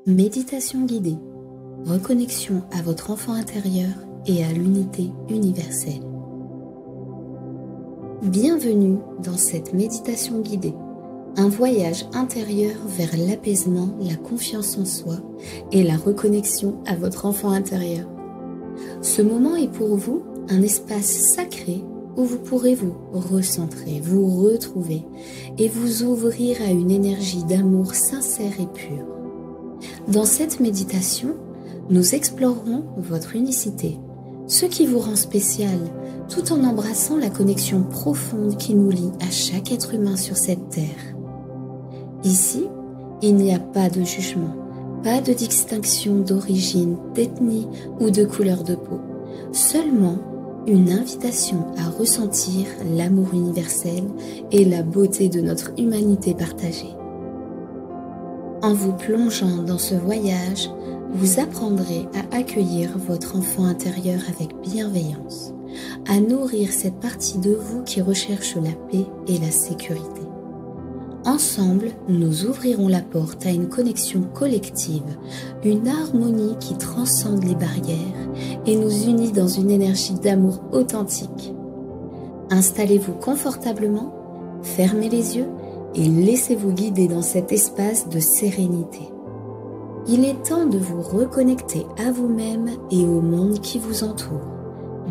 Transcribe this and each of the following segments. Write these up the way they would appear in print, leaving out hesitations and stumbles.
Méditation guidée, reconnexion à votre enfant intérieur et à l'unité universelle. Bienvenue dans cette méditation guidée, un voyage intérieur vers l'apaisement, la confiance en soi et la reconnexion à votre enfant intérieur. Ce moment est pour vous un espace sacré où vous pourrez vous recentrer, vous retrouver et vous ouvrir à une énergie d'amour sincère et pure. Dans cette méditation, nous explorerons votre unicité, ce qui vous rend spécial, tout en embrassant la connexion profonde qui nous lie à chaque être humain sur cette terre. Ici, il n'y a pas de jugement, pas de distinction d'origine, d'ethnie ou de couleur de peau, seulement une invitation à ressentir l'amour universel et la beauté de notre humanité partagée. En vous plongeant dans ce voyage, vous apprendrez à accueillir votre enfant intérieur avec bienveillance, à nourrir cette partie de vous qui recherche la paix et la sécurité. Ensemble, nous ouvrirons la porte à une connexion collective, une harmonie qui transcende les barrières et nous unit dans une énergie d'amour authentique. Installez-vous confortablement, fermez les yeux et laissez-vous guider dans cet espace de sérénité. Il est temps de vous reconnecter à vous-même et au monde qui vous entoure,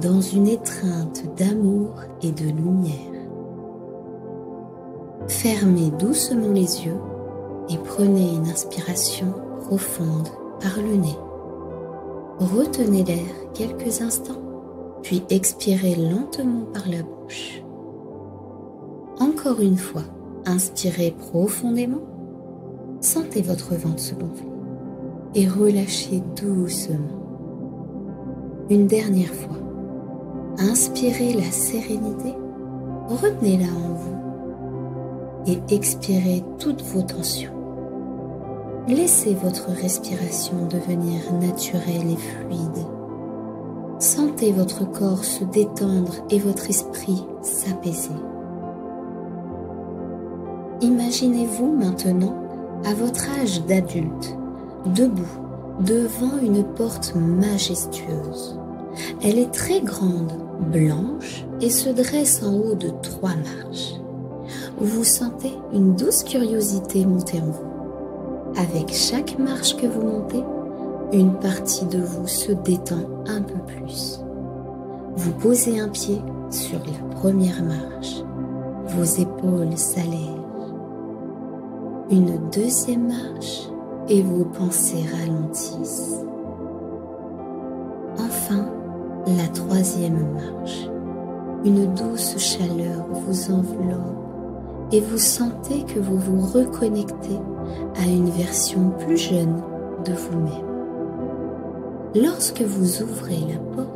dans une étreinte d'amour et de lumière. Fermez doucement les yeux et prenez une inspiration profonde par le nez. Retenez l'air quelques instants, puis expirez lentement par la bouche. Encore une fois, inspirez profondément, sentez votre ventre se gonfler et relâchez doucement. Une dernière fois, inspirez la sérénité, retenez-la en vous et expirez toutes vos tensions. Laissez votre respiration devenir naturelle et fluide. Sentez votre corps se détendre et votre esprit s'apaiser. Imaginez-vous maintenant à votre âge d'adulte, debout, devant une porte majestueuse. Elle est très grande, blanche et se dresse en haut de 3 marches. Vous sentez une douce curiosité monter en vous. Avec chaque marche que vous montez, une partie de vous se détend un peu plus. Vous posez un pied sur la première marche. Vos épaules s'allègent. Une deuxième marche et vos pensées ralentissent. Enfin, la troisième marche. Une douce chaleur vous enveloppe et vous sentez que vous vous reconnectez à une version plus jeune de vous-même. Lorsque vous ouvrez la porte,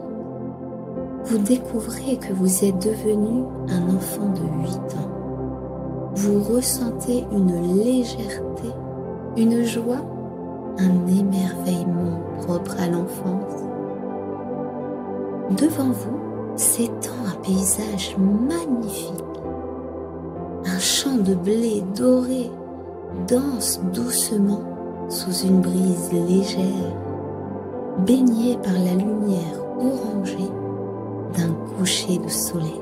vous découvrez que vous êtes devenu un enfant de 8 ans. Vous ressentez une légèreté, une joie, un émerveillement propre à l'enfance. Devant vous s'étend un paysage magnifique. Un champ de blé doré danse doucement sous une brise légère, baigné par la lumière orangée d'un coucher de soleil.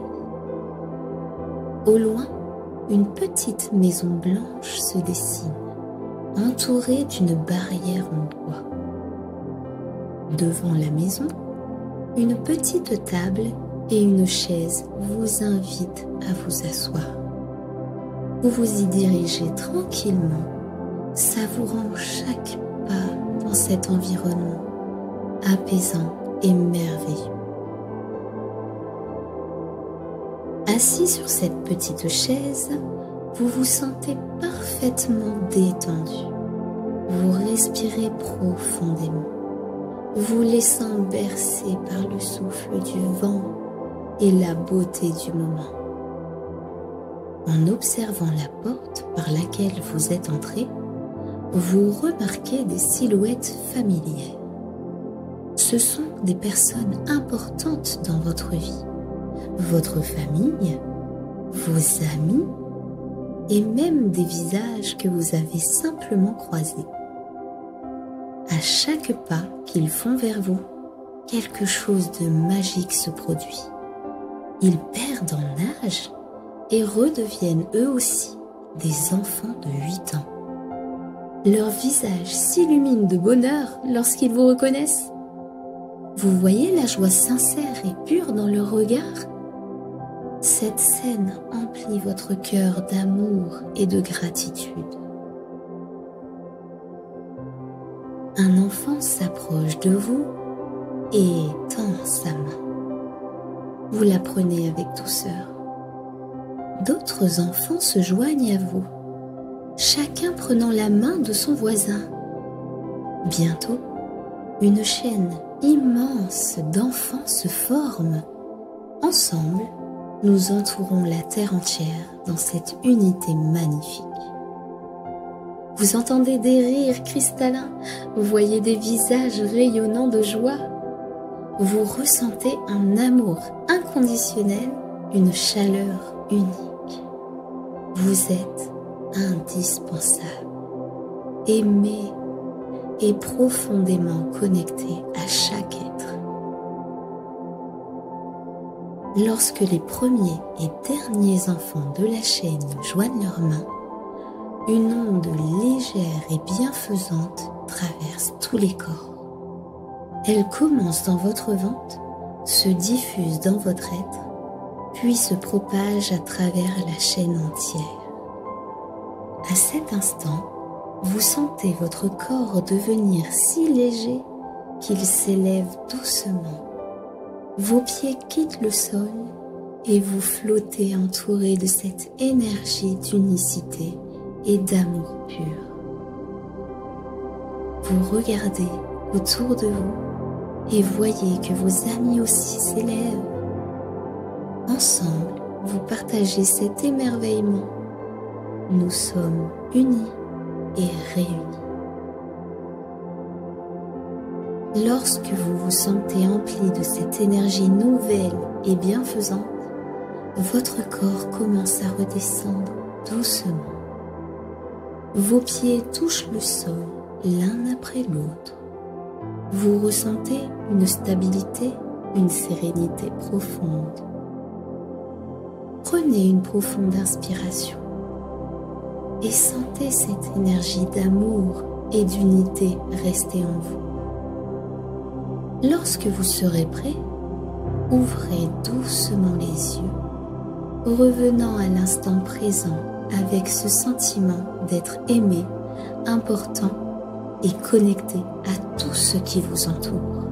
Au loin, une petite maison blanche se dessine, entourée d'une barrière en bois. Devant la maison, une petite table et une chaise vous invitent à vous asseoir. Vous vous y dirigez tranquillement, savourant chaque pas dans cet environnement apaisant et merveilleux. Assis sur cette petite chaise, vous vous sentez parfaitement détendu. Vous respirez profondément, vous laissant bercer par le souffle du vent et la beauté du moment. En observant la porte par laquelle vous êtes entré, vous remarquez des silhouettes familières. Ce sont des personnes importantes dans votre vie, votre famille, vos amis et même des visages que vous avez simplement croisés. À chaque pas qu'ils font vers vous, quelque chose de magique se produit. Ils perdent en âge et redeviennent eux aussi des enfants de 8 ans. Leur visage s'illumine de bonheur lorsqu'ils vous reconnaissent. Vous voyez la joie sincère et pure dans leur regard? Cette scène emplit votre cœur d'amour et de gratitude. Un enfant s'approche de vous et tend sa main. Vous la prenez avec douceur. D'autres enfants se joignent à vous, chacun prenant la main de son voisin. Bientôt, une chaîne immense d'enfants se forme. Ensemble, nous entourons la terre entière dans cette unité magnifique. Vous entendez des rires cristallins, vous voyez des visages rayonnants de joie. Vous ressentez un amour inconditionnel, une chaleur unique. Vous êtes indispensable, aimé et profondément connecté à chaque être. Lorsque les premiers et derniers enfants de la chaîne joignent leurs mains, une onde légère et bienfaisante traverse tous les corps. Elle commence dans votre ventre, se diffuse dans votre être, puis se propage à travers la chaîne entière. À cet instant, vous sentez votre corps devenir si léger qu'il s'élève doucement. Vos pieds quittent le sol et vous flottez entouré de cette énergie d'unicité et d'amour pur. Vous regardez autour de vous et voyez que vos amis aussi s'élèvent. Ensemble, vous partagez cet émerveillement. Nous sommes unis et réunis. Lorsque vous vous sentez empli de cette énergie nouvelle et bienfaisante, votre corps commence à redescendre doucement. Vos pieds touchent le sol l'un après l'autre. Vous ressentez une stabilité, une sérénité profonde. Prenez une profonde inspiration et sentez cette énergie d'amour et d'unité rester en vous. Lorsque vous serez prêt, ouvrez doucement les yeux, revenant à l'instant présent avec ce sentiment d'être aimé, important et connecté à tout ce qui vous entoure.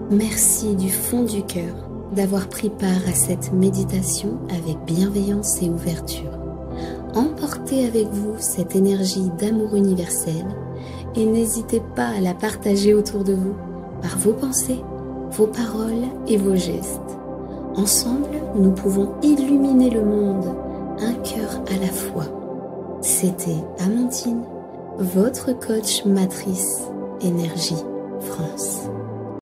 Merci du fond du cœur d'avoir pris part à cette méditation avec bienveillance et ouverture. Emportez avec vous cette énergie d'amour universel et n'hésitez pas à la partager autour de vous par vos pensées, vos paroles et vos gestes. Ensemble, nous pouvons illuminer le monde, un cœur à la fois. C'était Amandine, votre coach matrice Énergie France.